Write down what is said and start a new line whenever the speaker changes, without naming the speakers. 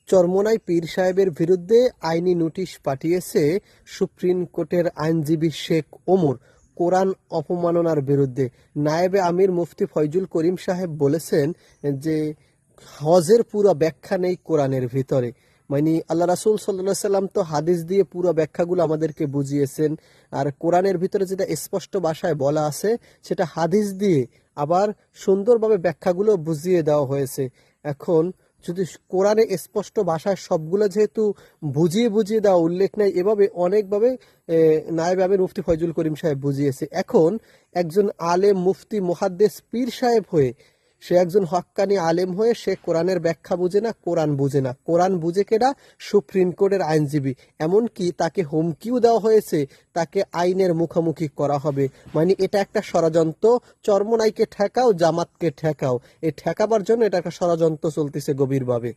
চরমোনাই পীর সাহেবের বিরুদ্ধে আইনি নোটিশ পাঠিয়েছে সুপ্রিম কোর্টের আইনজীবী শেখ ওমর কোরআন অপমাননার বিরুদ্ধে। নায়েবে আমির মুফতি ফয়জুল করিম সাহেব বলেছেন যে হজের পুরো ব্যাখ্যা নেই কোরআনের ভিতরে। মানে আল্লাহ রাসূল সাল্লাল্লাহু আলাইহি সাল্লাম তো হাদিস দিয়ে পুরো ব্যাখ্যাগুলো আমাদেরকে বুঝিয়েছেন, আর কোরআনের ভিতরে যেটা স্পষ্ট ভাষায় বলা আছে সেটা হাদিস দিয়ে আবার সুন্দরভাবে ব্যাখ্যাগুলো বুঝিয়ে দেওয়া হয়েছে। এখন যদি কোরআনে স্পষ্ট ভাষায় সবগুলো যেহেতু বুঝিয়ে দেওয়া উল্লেখ নাই, এভাবে অনেকভাবে নায়েব আমির মুফতি ফয়জুল করিম সাহেব বুঝিয়েছে। এখন একজন আলেম মুফতি মুহাদ্দিস পীর সাহেব হয়ে, সে একজন হক্কানি আলেম হয়ে সে কোরআনের ব্যাখ্যা বুঝে না, কোরআন বুঝে না। কোরআন বুঝে কেডা? সুপ্রিম কোর্টের আইনজীবী। এমনকি তাকে হুমকিও দেওয়া হয়েছে, তাকে আইনের মুখোমুখি করা হবে। মানে এটা একটা ষড়যন্ত্র। চরমোনাইকে ঠেকাও, জামাতকে ঠেকাও, এই ঠেকাবার জন্য এটা একটা ষড়যন্ত্র চলতেছে গভীরভাবে।